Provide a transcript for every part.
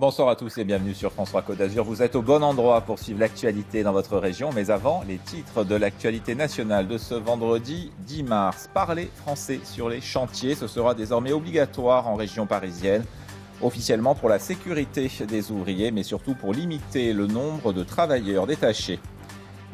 Bonsoir à tous et bienvenue sur France 3 Côte d'Azur. Vous êtes au bon endroit pour suivre l'actualité dans votre région. Mais avant, les titres de l'actualité nationale de ce vendredi 10 mars. Parler français sur les chantiers, ce sera désormais obligatoire en région parisienne. Officiellement pour la sécurité des ouvriers, mais surtout pour limiter le nombre de travailleurs détachés.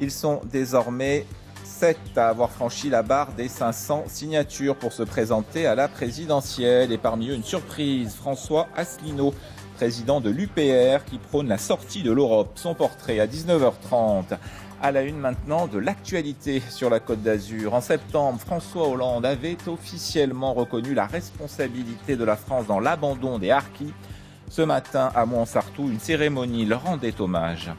Ils sont désormais 7 à avoir franchi la barre des 500 signatures pour se présenter à la présidentielle. Et parmi eux, une surprise, François Asselineau, président de l'UPR, qui prône la sortie de l'Europe. Son portrait à 19h30. À la une maintenant de l'actualité sur la Côte d'Azur. En septembre, François Hollande avait officiellement reconnu la responsabilité de la France dans l'abandon des harkis. Ce matin, à Montsartou, une cérémonie leur rendait hommage.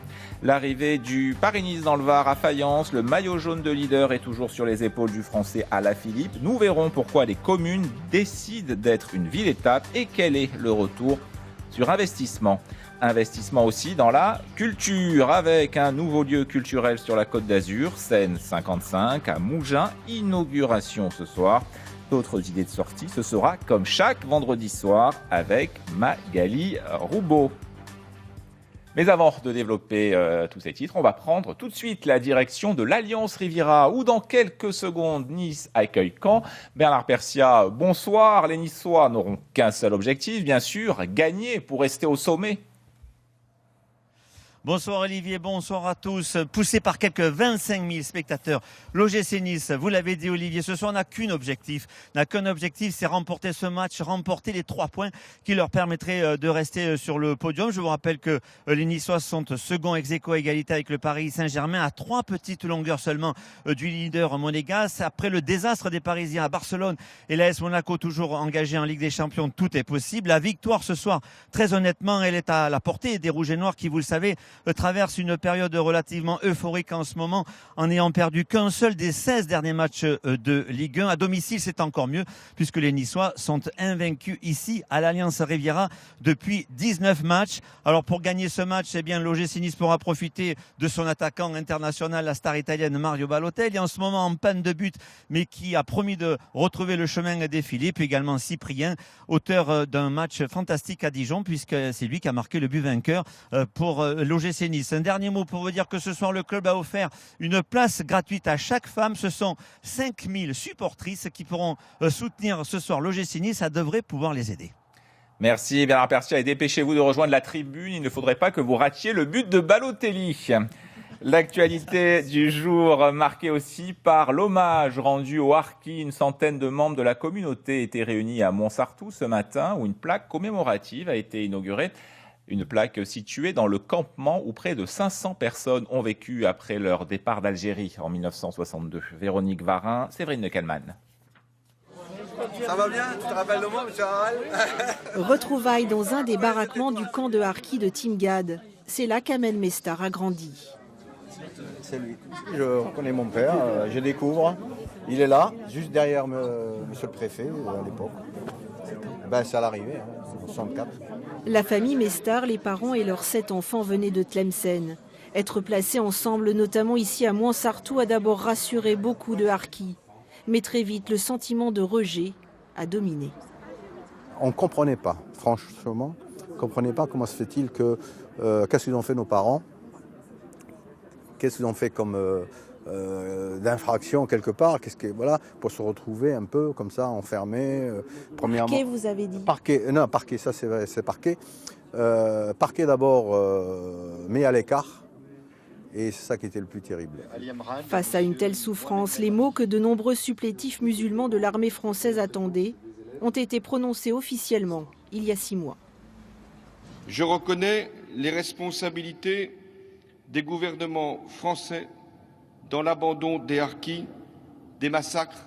L'arrivée du Paris-Nice dans le Var à Fayence, le maillot jaune de leader est toujours sur les épaules du Français Alaphilippe. Nous verrons pourquoi les communes décident d'être une ville-étape et quel est le retour sur investissement. Investissement aussi dans la culture avec un nouveau lieu culturel sur la Côte d'Azur, Seine 55 à Mougins, inauguration ce soir. D'autres idées de sortie, ce sera comme chaque vendredi soir avec Magali Roubaud. Mais avant de développer tous ces titres, on va prendre tout de suite la direction de l'Alliance Riviera où dans quelques secondes, Nice accueille Caen. Bernard Persia, bonsoir. Les Niçois n'auront qu'un seul objectif, bien sûr, gagner pour rester au sommet. Bonsoir Olivier, bonsoir à tous. Poussé par quelques 25 000 spectateurs, l'OGC Nice, vous l'avez dit Olivier, ce soir n'a qu'un objectif, c'est remporter ce match, remporter les 3 points qui leur permettraient de rester sur le podium. Je vous rappelle que les Niçois sont second ex-aequo à égalité avec le Paris Saint-Germain à 3 petites longueurs seulement du leader monégasque. Après le désastre des Parisiens à Barcelone et l'AS Monaco toujours engagé en Ligue des Champions, tout est possible. La victoire ce soir, très honnêtement, elle est à la portée des Rouges et Noirs qui, vous le savez, traverse une période relativement euphorique en ce moment en n'ayant perdu qu'un seul des 16 derniers matchs de Ligue 1. À domicile, c'est encore mieux puisque les Niçois sont invaincus ici à l'Alliance Riviera depuis 19 matchs. Alors pour gagner ce match, eh bien l'OGC Nice pourra profiter de son attaquant international, la star italienne Mario Balotelli, en ce moment en panne de but, mais qui a promis de retrouver le chemin des Philippe, également Cyprien, auteur d'un match fantastique à Dijon puisque c'est lui qui a marqué le but vainqueur pour l'OGC Nice. Un dernier mot pour vous dire que ce soir le club a offert une place gratuite à chaque femme. Ce sont 5000 supportrices qui pourront soutenir ce soir l'OGC Nice. Ça devrait pouvoir les aider. Merci Bernard Persia et dépêchez-vous de rejoindre la tribune. Il ne faudrait pas que vous ratiez le but de Balotelli. L'actualité du jour marquée aussi par l'hommage rendu aux harkis. Une centaine de membres de la communauté étaient réunis à Montsartou ce matin où une plaque commémorative a été inaugurée. Une plaque située dans le campement où près de 500 personnes ont vécu après leur départ d'Algérie en 1962. Véronique Varin, Séverine Neckelmann. Ça va bien? Tu te rappelles de moi, monsieur Harel? Retrouvailles dans un des baraquements du camp de harkis de Timgad. C'est là qu'Ahmed Mestar a grandi. C'est lui. Je reconnais mon père, je découvre. Il est là, juste derrière monsieur le préfet à l'époque. C'est à l'arrivée, en 64. La famille Mestar, les parents et leurs 7 enfants venaient de Tlemcen. Être placés ensemble, notamment ici à Montsartou, a d'abord rassuré beaucoup de harkis. Mais très vite, le sentiment de rejet a dominé. On ne comprenait pas, franchement. On ne comprenait pas comment se fait-il que... qu'est-ce qu'ils ont fait nos parents? Qu'est-ce qu'ils ont fait comme d'infraction quelque part? Voilà, pour se retrouver un peu comme ça, enfermés. Premièrement, parquet, vous avez dit? Parquet, ça c'est parquet. Parquet d'abord, mis à l'écart. Et c'est ça qui était le plus terrible. Face à une telle souffrance, les mots que de nombreux supplétifs musulmans de l'armée française attendaient ont été prononcés officiellement il y a 6 mois. Je reconnais les responsabilités des gouvernements français dans l'abandon des harkis, des massacres,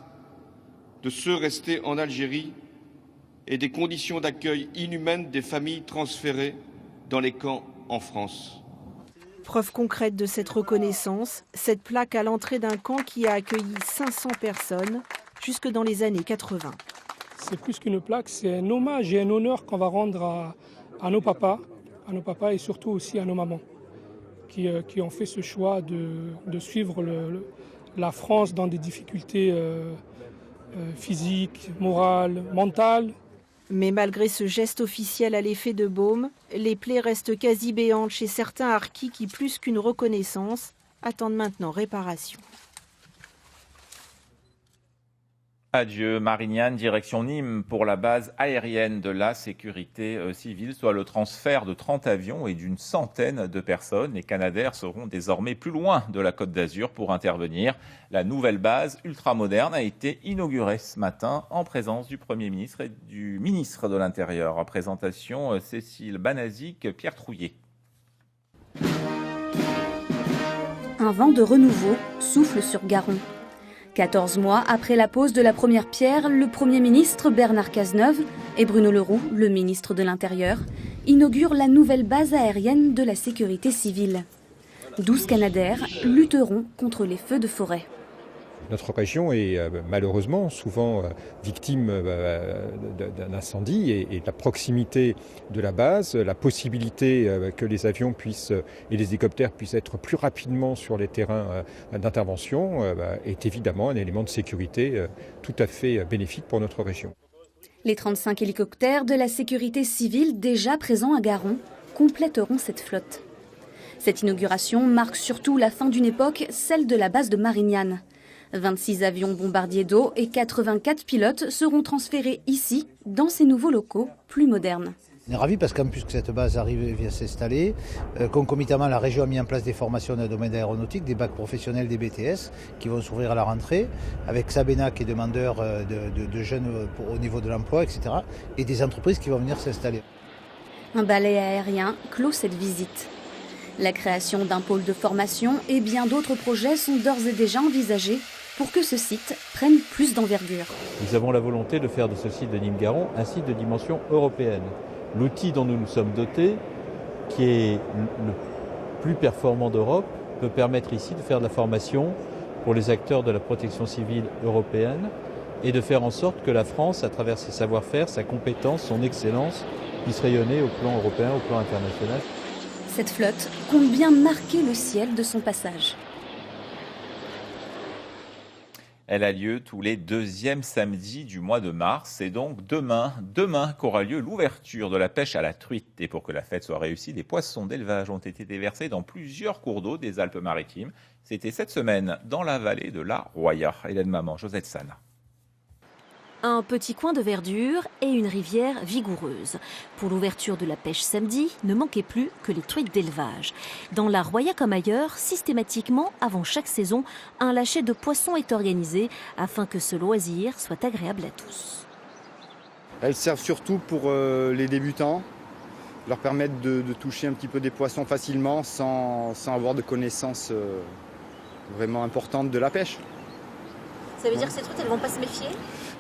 de ceux restés en Algérie et des conditions d'accueil inhumaines des familles transférées dans les camps en France. Preuve concrète de cette reconnaissance, cette plaque à l'entrée d'un camp qui a accueilli 500 personnes jusque dans les années 80. C'est plus qu'une plaque, c'est un hommage et un honneur qu'on va rendre à nos papas et surtout aussi à nos mamans qui ont fait ce choix de suivre la France dans des difficultés physiques, morales, mentales. Mais malgré ce geste officiel à l'effet de baume, les plaies restent quasi béantes chez certains harkis qui, plus qu'une reconnaissance, attendent maintenant réparation. Adieu Marignane, direction Nîmes pour la base aérienne de la sécurité civile, soit le transfert de 30 avions et d'une centaine de personnes. Les Canadair seront désormais plus loin de la Côte d'Azur pour intervenir. La nouvelle base ultramoderne a été inaugurée ce matin en présence du Premier ministre et du ministre de l'Intérieur. Présentation Cécile Banazic, Pierre Trouillet. Un vent de renouveau souffle sur Garon. 14 mois après la pose de la première pierre, le Premier ministre Bernard Cazeneuve et Bruno Le Roux, le ministre de l'Intérieur, inaugurent la nouvelle base aérienne de la sécurité civile. 12 Canadair lutteront contre les feux de forêt. Notre région est malheureusement souvent victime d'un incendie et la proximité de la base, la possibilité que les avions puissent et les hélicoptères puissent être plus rapidement sur les terrains d'intervention est évidemment un élément de sécurité tout à fait bénéfique pour notre région. Les 35 hélicoptères de la sécurité civile déjà présents à Garon compléteront cette flotte. Cette inauguration marque surtout la fin d'une époque, celle de la base de Marignane. 26 avions bombardiers d'eau et 84 pilotes seront transférés ici, dans ces nouveaux locaux plus modernes. On est ravis parce qu'en plus que cette base arrive et vient s'installer, concomitamment la région a mis en place des formations dans le domaine aéronautique, des bacs professionnels, des BTS qui vont s'ouvrir à la rentrée, avec Sabena qui est demandeur de jeunes au niveau de l'emploi, etc. et des entreprises qui vont venir s'installer. Un balai aérien clôt cette visite. La création d'un pôle de formation et bien d'autres projets sont d'ores et déjà envisagés pour que ce site prenne plus d'envergure. Nous avons la volonté de faire de ce site de Nîmes-Garon un site de dimension européenne. L'outil dont nous nous sommes dotés, qui est le plus performant d'Europe, peut permettre ici de faire de la formation pour les acteurs de la protection civile européenne et de faire en sorte que la France, à travers ses savoir-faire, sa compétence, son excellence, puisse rayonner au plan européen, au plan international. Cette flotte compte bien marquer le ciel de son passage. Elle a lieu tous les deuxièmes samedis du mois de mars. C'est donc demain qu'aura lieu l'ouverture de la pêche à la truite. Et pour que la fête soit réussie, des poissons d'élevage ont été déversés dans plusieurs cours d'eau des Alpes-Maritimes. C'était cette semaine dans la vallée de la Roya. Hélène Maman, Josette Sana. Un petit coin de verdure et une rivière vigoureuse. Pour l'ouverture de la pêche samedi, ne manquait plus que les truites d'élevage. Dans la Roya comme ailleurs, systématiquement, avant chaque saison, un lâcher de poissons est organisé afin que ce loisir soit agréable à tous. Elles servent surtout pour les débutants, leur permettre de toucher un petit peu des poissons facilement sans avoir de connaissances vraiment importantes de la pêche. Ça veut dire que ces truites, elles ne vont pas se méfier ?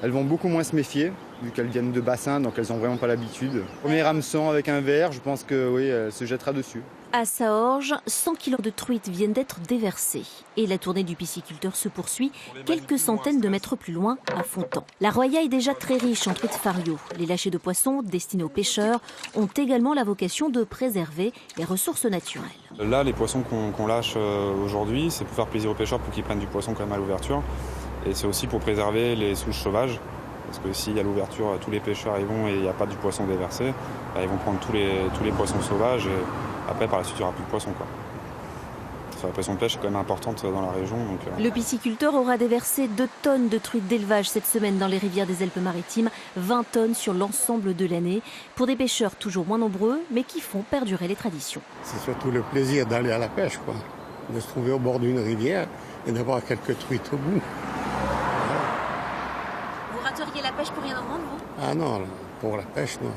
Elles vont beaucoup moins se méfier, vu qu'elles viennent de bassins, donc elles n'ont vraiment pas l'habitude. Premier hameçon avec un verre, je pense que oui, elle se jettera dessus. À Saorge, 100 kilos de truites viennent d'être déversés. Et la tournée du pisciculteur se poursuit quelques centaines de mètres plus loin, à Fontan. La Roya est déjà très riche en truites fario. Les lâchers de poissons destinés aux pêcheurs ont également la vocation de préserver les ressources naturelles. Là, les poissons qu'on lâche aujourd'hui, c'est pour faire plaisir aux pêcheurs pour qu'ils prennent du poisson quand même à l'ouverture. Et c'est aussi pour préserver les souches sauvages. Parce que s'il y a l'ouverture, tous les pêcheurs y vont et il n'y a pas du poisson déversé, bah, ils vont prendre tous les poissons sauvages et après par la suite il n'y aura plus de poissons. La pression de pêche est quand même importante dans la région. Donc, Le pisciculteur aura déversé 2 tonnes de truites d'élevage cette semaine dans les rivières des Alpes-Maritimes, 20 tonnes sur l'ensemble de l'année, pour des pêcheurs toujours moins nombreux mais qui font perdurer les traditions. C'est surtout le plaisir d'aller à la pêche, quoi. De se trouver au bord d'une rivière et d'avoir quelques truites au bout. Vous rateriez la pêche pour rien au monde, vous ? Ah non, pour la pêche, non.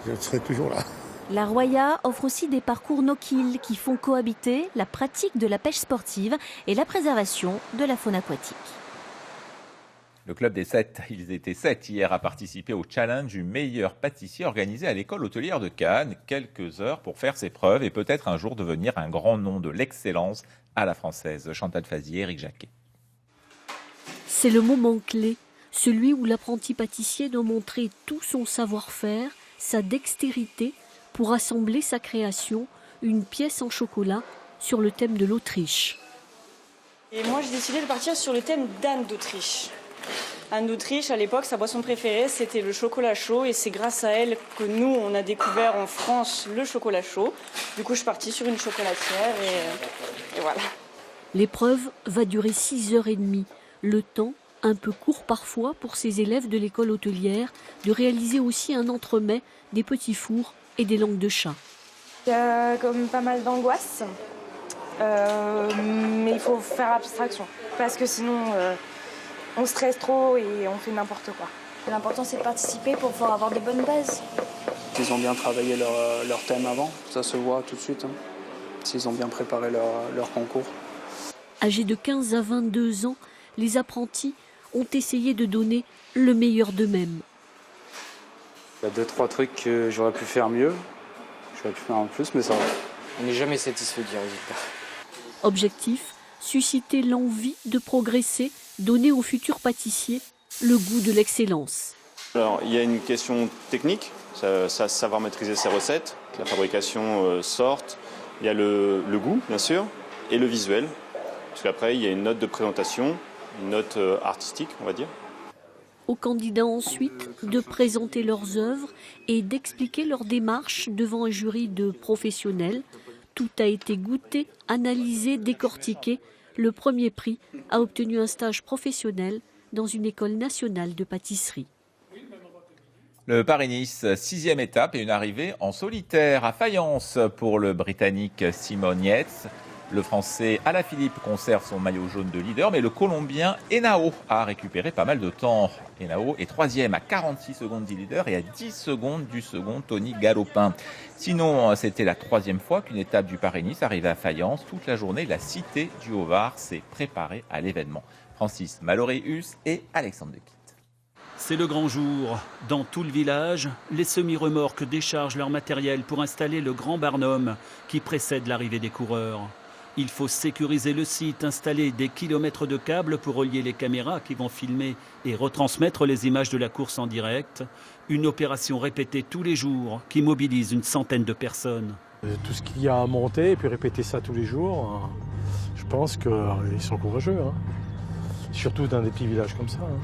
Je serai toujours là. La Roya offre aussi des parcours no-kill qui font cohabiter la pratique de la pêche sportive et la préservation de la faune aquatique. Le club des 7, ils étaient 7 hier à participer au challenge du meilleur pâtissier organisé à l'école hôtelière de Cannes. Quelques heures pour faire ses preuves et peut-être un jour devenir un grand nom de l'excellence à la française. Chantal Fazier, Éric Jacquet. C'est le moment clé, celui où l'apprenti pâtissier doit montrer tout son savoir-faire, sa dextérité, pour assembler sa création, une pièce en chocolat sur le thème de l'Autriche. Et moi j'ai décidé de partir sur le thème d'Anne d'Autriche. Anne d'Autriche, à l'époque, sa boisson préférée, c'était le chocolat chaud. Et c'est grâce à elle que nous, on a découvert en France le chocolat chaud. Du coup, je suis partie sur une chocolatière et voilà. L'épreuve va durer 6h30. Le temps, un peu court parfois pour ces élèves de l'école hôtelière, de réaliser aussi un entremets, des petits fours et des langues de chat. Il y a comme pas mal d'angoisse, mais il faut faire abstraction. Parce que sinon, on stresse trop et on fait n'importe quoi. L'important, c'est de participer pour pouvoir avoir de bonnes bases. Ils ont bien travaillé leur thème avant, ça se voit tout de suite. Hein. S'ils ont bien préparé leur concours. Âgés de 15 à 22 ans, les apprentis ont essayé de donner le meilleur d'eux-mêmes. Il y a 2-3 trucs que j'aurais pu faire mieux. J'aurais pu faire en plus, mais ça va. On n'est jamais satisfait du résultat. Objectif, susciter l'envie de progresser, donner aux futurs pâtissiers le goût de l'excellence. Alors, il y a une question technique, savoir maîtriser ses recettes, que la fabrication sorte. Il y a le goût, bien sûr, et le visuel. Parce qu'après, il y a une note de présentation, une note artistique, on va dire. Aux candidats ensuite de présenter leurs œuvres et d'expliquer leur démarche devant un jury de professionnels. Tout a été goûté, analysé, décortiqué. Le premier prix a obtenu un stage professionnel dans une école nationale de pâtisserie. Le Paris-Nice, 6e étape et une arrivée en solitaire à Fayence pour le Britannique Simon Yates. Le Français Alaphilippe conserve son maillot jaune de leader, mais le Colombien Henao a récupéré pas mal de temps. Henao est 3e à 46 secondes du leader et à 10 secondes du second Tony Galopin. Sinon, c'était la 3e fois qu'une étape du Paris-Nice arrivait à Fayence. Toute la journée, la cité du Haut-Var s'est préparée à l'événement. Francis Mallory-Hus et Alexandre Dequitte. C'est le grand jour. Dans tout le village, les semi-remorques déchargent leur matériel pour installer le grand barnum qui précède l'arrivée des coureurs. Il faut sécuriser le site, installer des kilomètres de câbles pour relier les caméras qui vont filmer et retransmettre les images de la course en direct. Une opération répétée tous les jours qui mobilise une centaine de personnes. Tout ce qu'il y a à monter et puis répéter ça tous les jours, je pense qu'ils sont courageux. Hein. Surtout dans des petits villages comme ça. Hein.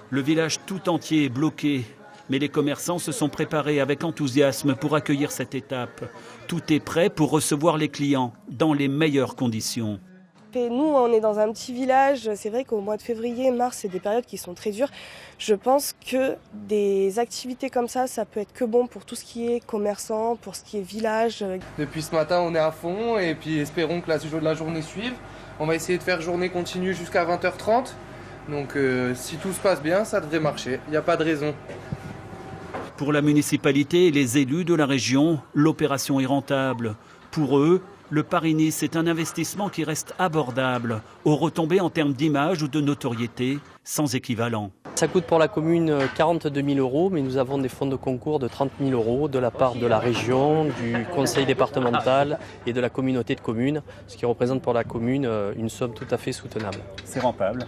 Le village tout entier est bloqué. Mais les commerçants se sont préparés avec enthousiasme pour accueillir cette étape. Tout est prêt pour recevoir les clients dans les meilleures conditions. Et nous, on est dans un petit village. C'est vrai qu'au mois de février, mars, c'est des périodes qui sont très dures. Je pense que des activités comme ça peut être que bon pour tout ce qui est commerçant, pour ce qui est village. Depuis ce matin, on est à fond et puis espérons que la journée suive. On va essayer de faire journée continue jusqu'à 20h30. Donc si tout se passe bien, ça devrait marcher. Il n'y a pas de raison. Pour la municipalité et les élus de la région, l'opération est rentable. Pour eux, le Paris-Nice est un investissement qui reste abordable, aux retombées en termes d'image ou de notoriété sans équivalent. Ça coûte pour la commune 42 000 €, mais nous avons des fonds de concours de 30 000 € de la part de la région, du conseil départemental et de la communauté de communes, ce qui représente pour la commune une somme tout à fait soutenable. C'est rentable ?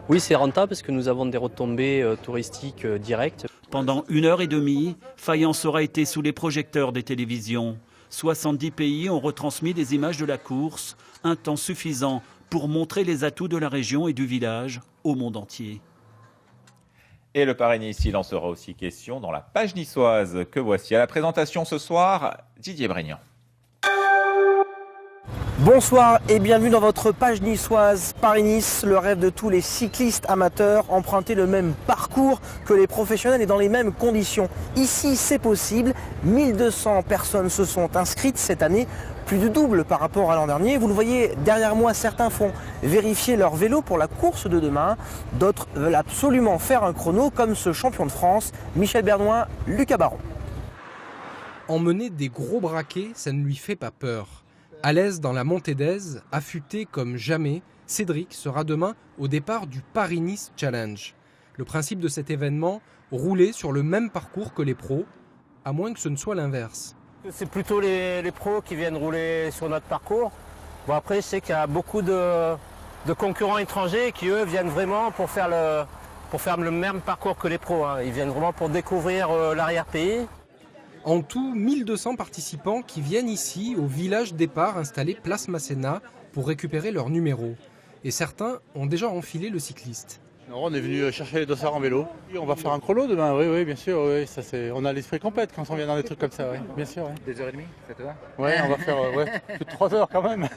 Oui, c'est rentable parce que nous avons des retombées touristiques directes. Pendant 1h30, Fayence aura été sous les projecteurs des télévisions. 70 pays ont retransmis des images de la course, un temps suffisant pour montrer les atouts de la région et du village au monde entier. Et le Paris-Nice, il en sera aussi question dans la page niçoise que voici. À la présentation ce soir, Didier Brignan. Bonsoir et bienvenue dans votre page niçoise. Paris-Nice, le rêve de tous les cyclistes amateurs, emprunter le même parcours que les professionnels et dans les mêmes conditions. Ici, c'est possible. 1200 personnes se sont inscrites cette année, plus du double par rapport à l'an dernier. Vous le voyez derrière moi, certains font vérifier leur vélo pour la course de demain. D'autres veulent absolument faire un chrono comme ce champion de France, Michel Bernoin, Lucas Baron. Emmener des gros braquets, ça ne lui fait pas peur. À l'aise dans la montée d'Aise, affûté comme jamais, Cédric sera demain au départ du Paris-Nice Challenge. Le principe de cet événement, rouler sur le même parcours que les pros, à moins que ce ne soit l'inverse. C'est plutôt les pros qui viennent rouler sur notre parcours. Bon, après, je sais qu'il y a beaucoup de concurrents étrangers qui, eux, viennent vraiment pour faire le même parcours que les pros. Hein. Ils viennent vraiment pour découvrir l'arrière-pays. En tout, 1200 participants qui viennent ici, au village départ installé place Masséna, pour récupérer leur numéro. Et certains ont déjà enfilé le cycliste. Non, on est venu chercher les dossards en vélo. Et on va faire un chrono demain, oui, bien sûr. Oui, ça, on a l'esprit complet quand on vient dans des trucs comme ça, oui, bien sûr. Oui. 2h30, ça te va? Oui, on va faire plus de 3 heures quand même.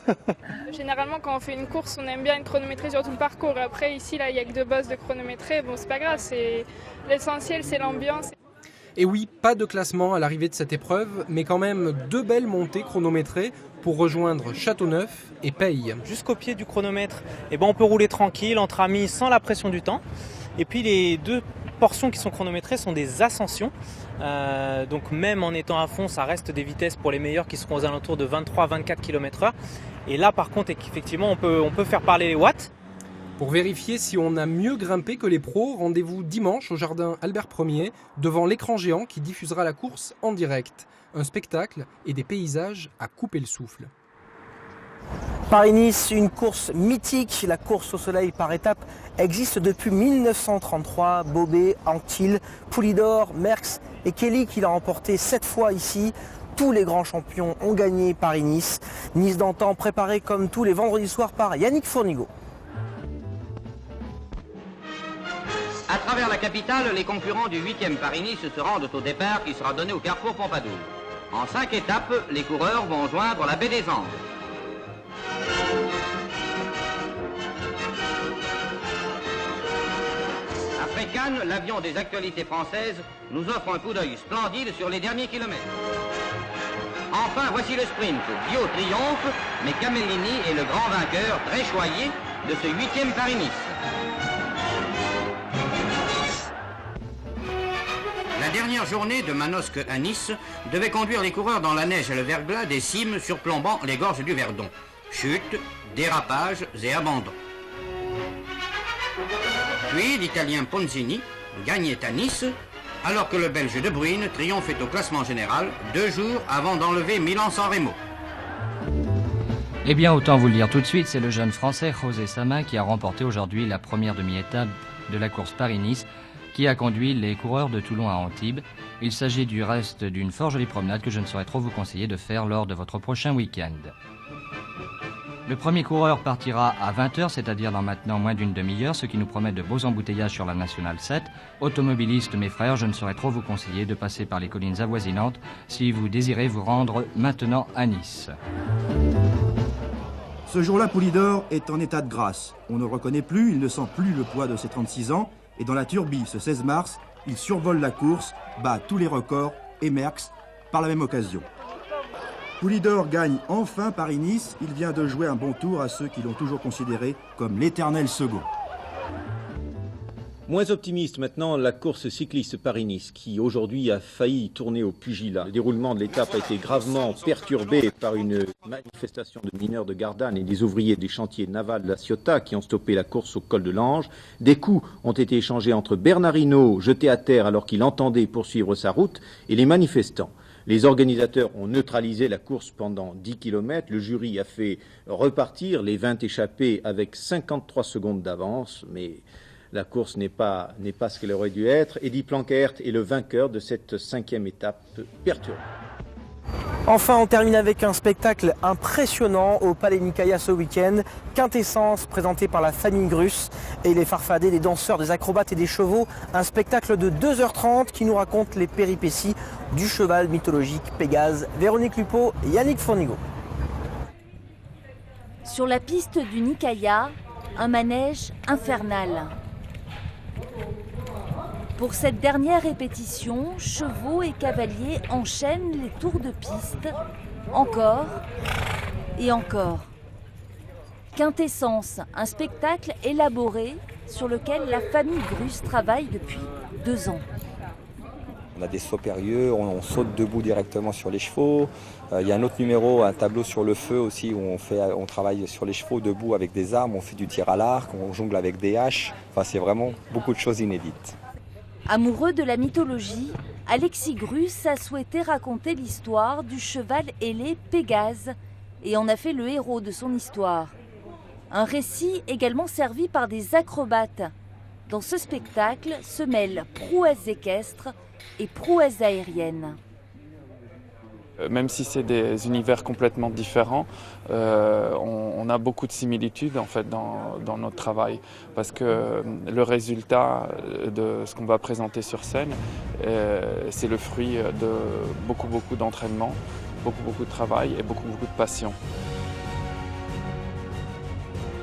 Généralement, quand on fait une course, on aime bien être chronométré sur tout le parcours. Après, ici, là, il n'y a que 2 bosses de chronométré. Bon, c'est pas grave, l'essentiel, c'est l'ambiance. Et oui, pas de classement à l'arrivée de cette épreuve, mais quand même 2 belles montées chronométrées pour rejoindre Châteauneuf et Peille. Jusqu'au pied du chronomètre, on peut rouler tranquille, entre amis, sans la pression du temps. Et puis les 2 portions qui sont chronométrées sont des ascensions. Donc même en étant à fond, ça reste des vitesses pour les meilleurs qui seront aux alentours de 23-24 km/h. Et là par contre, effectivement, on peut faire parler les watts. Pour vérifier si on a mieux grimpé que les pros, rendez-vous dimanche au jardin Albert Ier, devant l'écran géant qui diffusera la course en direct. Un spectacle et des paysages à couper le souffle. Paris-Nice, une course mythique. La course au soleil par étapes existe depuis 1933. Bobet, Anquetil, Poulidor, Merckx et Kelly qui l'a remporté 7 fois ici. Tous les grands champions ont gagné Paris-Nice. Nice d'antan préparé comme tous les vendredis soirs par Yannick Fournigaud. À travers la capitale, les concurrents du 8e Paris-Nice se rendent au départ qui sera donné au carrefour Pompadour. En 5 étapes, les coureurs vont joindre la baie des Andes. Après Cannes, l'avion des actualités françaises nous offre un coup d'œil splendide sur les derniers kilomètres. Enfin, voici le sprint. Bio triomphe, mais Camellini est le grand vainqueur très choyé de ce 8e Paris-Nice. La dernière journée de Manosque à Nice devait conduire les coureurs dans la neige et le verglas des cimes surplombant les gorges du Verdon. Chutes, dérapages et abandons. Puis l'Italien Ponzini gagnait à Nice, alors que le Belge De Bruyne triomphait au classement général 2 jours avant d'enlever Milan-San Remo. Eh bien, autant vous le dire tout de suite, c'est le jeune Français José Samyn qui a remporté aujourd'hui la première demi-étape de la course Paris-Nice, qui a conduit les coureurs de Toulon à Antibes. Il s'agit du reste d'une fort jolie promenade que je ne saurais trop vous conseiller de faire lors de votre prochain week-end. Le premier coureur partira à 20h, c'est-à-dire dans maintenant moins d'une demi-heure, ce qui nous promet de beaux embouteillages sur la Nationale 7. Automobilistes, mes frères, je ne saurais trop vous conseiller de passer par les collines avoisinantes si vous désirez vous rendre maintenant à Nice. Ce jour-là, Poulidor est en état de grâce. On ne le reconnaît plus, il ne sent plus le poids de ses 36 ans. Et dans la Turbie, ce 16 mars, il survole la course, bat tous les records et Merckx par la même occasion. Poulidor gagne enfin Paris-Nice. Il vient de jouer un bon tour à ceux qui l'ont toujours considéré comme l'éternel second. Moins optimiste maintenant, la course cycliste Paris-Nice qui aujourd'hui a failli tourner au pugilat. Le déroulement de l'étape a été gravement perturbé par une manifestation de mineurs de Gardanne et des ouvriers des chantiers navals de la Ciotat qui ont stoppé la course au col de l'Ange. Des coups ont été échangés entre Bernard Hinault, jeté à terre alors qu'il entendait poursuivre sa route, et les manifestants. Les organisateurs ont neutralisé la course pendant 10 km. Le jury a fait repartir les 20 échappés avec 53 secondes d'avance, mais la course n'est pas ce qu'elle aurait dû être. Eddy Planckaert est le vainqueur de cette 5e étape perturbée. Enfin, on termine avec un spectacle impressionnant au Palais Nicaïa ce week-end. Quintessence présenté par la famille Grus et les farfadets, des danseurs, des acrobates et des chevaux. Un spectacle de 2h30 qui nous raconte les péripéties du cheval mythologique Pégase. Véronique Lupeau et Yannick Fournigaud. Sur la piste du Nicaïa, un manège infernal. Pour cette dernière répétition, chevaux et cavaliers enchaînent les tours de piste, encore et encore. Quintessence, un spectacle élaboré sur lequel la famille Grus travaille depuis 2 ans. On a des sauts périlleux, on saute debout directement sur les chevaux. Il y a un autre numéro, un tableau sur le feu aussi, où on travaille sur les chevaux debout avec des armes, on fait du tir à l'arc, on jongle avec des haches. Enfin, c'est vraiment beaucoup de choses inédites. Amoureux de la mythologie, Alexis Grus a souhaité raconter l'histoire du cheval ailé Pégase et en a fait le héros de son histoire. Un récit également servi par des acrobates. Dans ce spectacle se mêlent prouesses équestres et prouesses aériennes. Même si c'est des univers complètement différents, on a beaucoup de similitudes en fait dans notre travail, parce que le résultat de ce qu'on va présenter sur scène, c'est le fruit de beaucoup d'entraînement, beaucoup de travail et beaucoup de passion.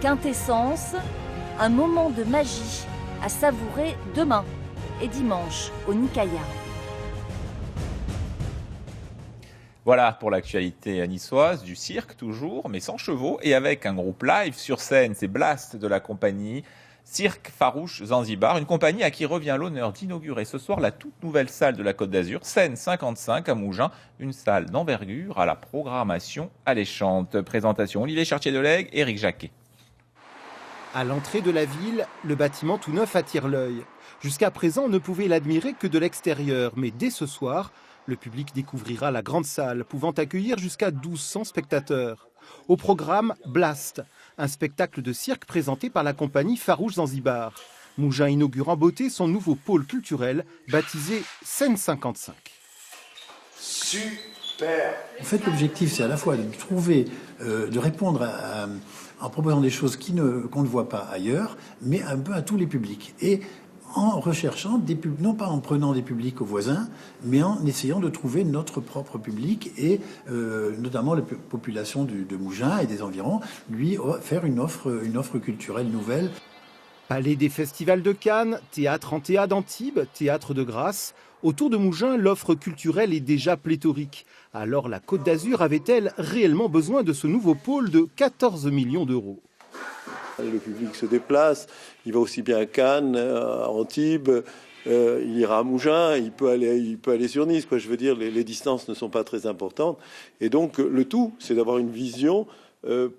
Quintessence, un moment de magie à savourer demain et dimanche au Nikaya. Voilà pour l'actualité niçoise, du cirque toujours, mais sans chevaux et avec un groupe live sur scène. C'est Blast de la compagnie Cirque Farouche Zanzibar, une compagnie à qui revient l'honneur d'inaugurer ce soir la toute nouvelle salle de la Côte d'Azur, Scène 55 à Mougins, une salle d'envergure à la programmation alléchante. Présentation Olivier Chartier-Delègue, Éric Jacquet. À l'entrée de la ville, le bâtiment tout neuf attire l'œil. Jusqu'à présent, on ne pouvait l'admirer que de l'extérieur, mais dès ce soir, le public découvrira la grande salle, pouvant accueillir jusqu'à 1200 spectateurs. Au programme, Blast, un spectacle de cirque présenté par la compagnie Farouche Zanzibar. Mougins inaugure en beauté son nouveau pôle culturel, baptisé Scène 55. Super! En fait, l'objectif, c'est à la fois de trouver, de répondre en proposant des choses qu'on ne voit pas ailleurs, mais un peu à tous les publics. Et en recherchant, non pas en prenant des publics aux voisins, mais en essayant de trouver notre propre public et notamment la population de Mougins et des environs, lui faire une offre culturelle nouvelle. Palais des festivals de Cannes, théâtre Antea d'Antibes, théâtre de Grasse. Autour de Mougins, l'offre culturelle est déjà pléthorique. Alors la Côte d'Azur avait-elle réellement besoin de ce nouveau pôle de 14 millions d'euros ? Le public se déplace, il va aussi bien à Cannes, à Antibes, il ira à Mougins, il peut aller sur Nice. Je veux dire, les distances ne sont pas très importantes. Et donc le tout, c'est d'avoir une vision,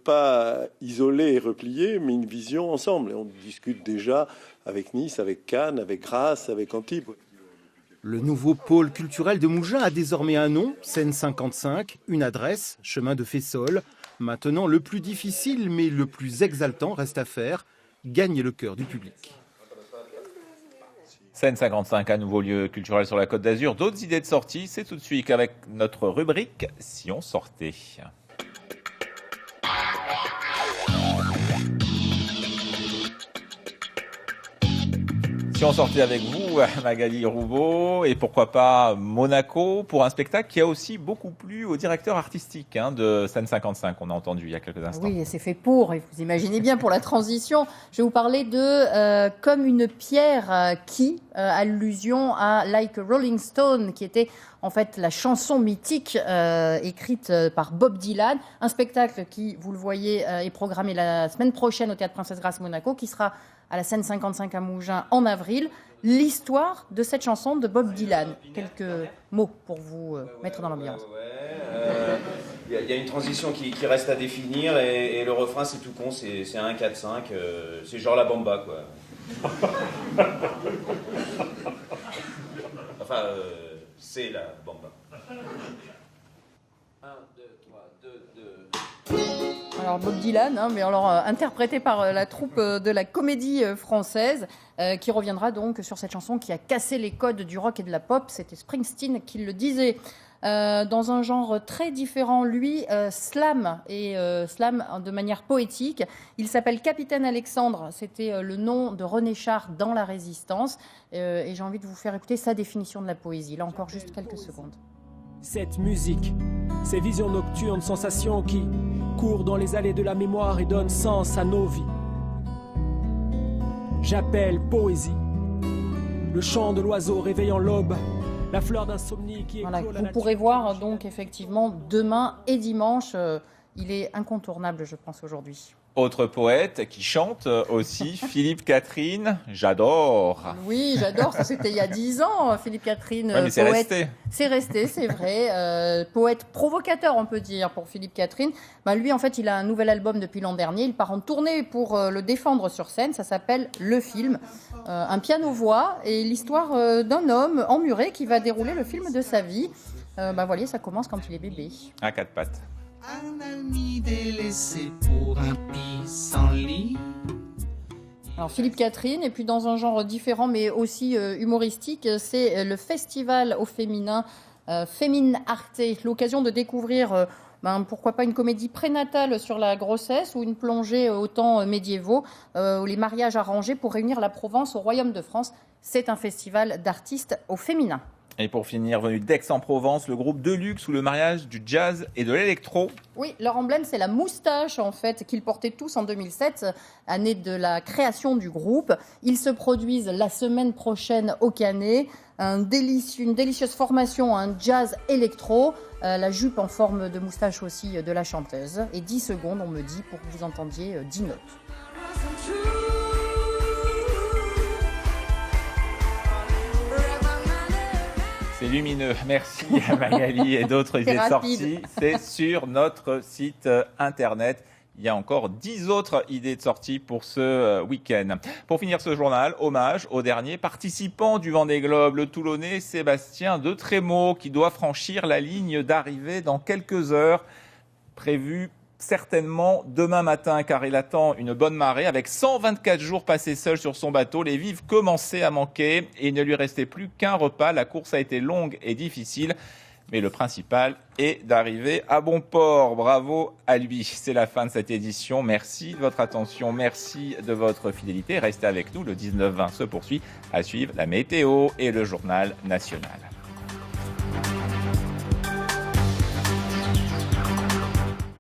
pas isolée et repliée, mais une vision ensemble. Et on discute déjà avec Nice, avec Cannes, avec Grasse, avec Antibes. Le nouveau pôle culturel de Mougins a désormais un nom, Scène 55, une adresse, chemin de Fessol. Maintenant, le plus difficile, mais le plus exaltant reste à faire, gagner le cœur du public. Scène 55, un nouveau lieu culturel sur la Côte d'Azur. D'autres idées de sortie, c'est tout de suite avec notre rubrique « Si on sortait ». Si on sortait avec vous, Magali Roubaud, et pourquoi pas Monaco, pour un spectacle qui a aussi beaucoup plu au directeur artistique de Scène 55, qu'on a entendu il y a quelques instants. Oui, c'est fait pour, et vous imaginez bien pour la transition. Je vais vous parler de Comme une pierre qui, allusion à Like a Rolling Stone, qui était en fait la chanson mythique écrite par Bob Dylan. Un spectacle qui, vous le voyez, est programmé la semaine prochaine au Théâtre Princesse Grace Monaco, qui sera à la Scène 55 à Mougins en avril. L'histoire de cette chanson de Bob Dylan. Quelques mots pour vous mettre dans l'ambiance. Il y a une transition qui reste à définir et le refrain c'est tout con, c'est 1, 4, 5, c'est genre la bamba quoi. Enfin, c'est la bamba. 1, 2, 3, 2, 2. Alors Bob Dylan, mais alors interprété par la troupe de la Comédie Française, qui reviendra donc sur cette chanson qui a cassé les codes du rock et de la pop. C'était Springsteen qui le disait. Dans un genre très différent, lui, slam, et slam de manière poétique. Il s'appelle Capitaine Alexandre, c'était le nom de René Char dans La Résistance. Et j'ai envie de vous faire écouter sa définition de la poésie. Là encore, juste quelques secondes. Cette musique, ces visions nocturnes, sensations qui courent dans les allées de la mémoire et donnent sens à nos vies. J'appelle poésie, le chant de l'oiseau réveillant l'aube, la fleur d'insomnie qui éclot la nature. Vous pourrez voir donc effectivement demain et dimanche, il est incontournable je pense aujourd'hui. Autre poète qui chante aussi, Philippe Catherine, j'adore. Oui, j'adore, ça c'était il y a 10 ans, Philippe Catherine. Ouais, mais c'est poète. resté. C'est resté, c'est vrai. Poète provocateur, on peut dire, pour Philippe Catherine. Lui, en fait, il a un nouvel album depuis l'an dernier. Il part en tournée pour le défendre sur scène. Ça s'appelle Le Film. Un piano-voix et l'histoire d'un homme emmuré qui va dérouler le film de sa vie. Voilà, ça commence quand il est bébé. À quatre pattes. Un ami délaissé pour un pissenlit. Alors Philippe Catherine, et puis dans un genre différent mais aussi humoristique, c'est le festival au féminin Femine Arte, l'occasion de découvrir pourquoi pas une comédie prénatale sur la grossesse ou une plongée aux temps médiévaux, ou les mariages arrangés pour réunir la Provence au Royaume de France. C'est un festival d'artistes au féminin. Et pour finir, venu d'Aix-en-Provence, le groupe Deluxe où le mariage du jazz et de l'électro. Oui, leur emblème, c'est la moustache, en fait, qu'ils portaient tous en 2007, année de la création du groupe. Ils se produisent la semaine prochaine au Canet. Une délicieuse formation, un jazz électro. La jupe en forme de moustache aussi de la chanteuse. Et 10 secondes, on me dit, pour que vous entendiez 10 notes. C'est lumineux. Merci à Magali et d'autres idées de sortie. C'est sur notre site internet. Il y a encore 10 autres idées de sortie pour ce week-end. Pour finir ce journal, hommage au dernier participant du Vendée Globe, le Toulonnais Sébastien De Trémaux, qui doit franchir la ligne d'arrivée dans quelques heures, prévue certainement demain matin, car il attend une bonne marée. Avec 124 jours passés seul sur son bateau, les vives commençaient à manquer et il ne lui restait plus qu'un repas. La course a été longue et difficile, mais le principal est d'arriver à bon port. Bravo à lui. C'est la fin de cette édition. Merci de votre attention, merci de votre fidélité. Restez avec nous, le 19-20 se poursuit. À suivre la météo et le journal national.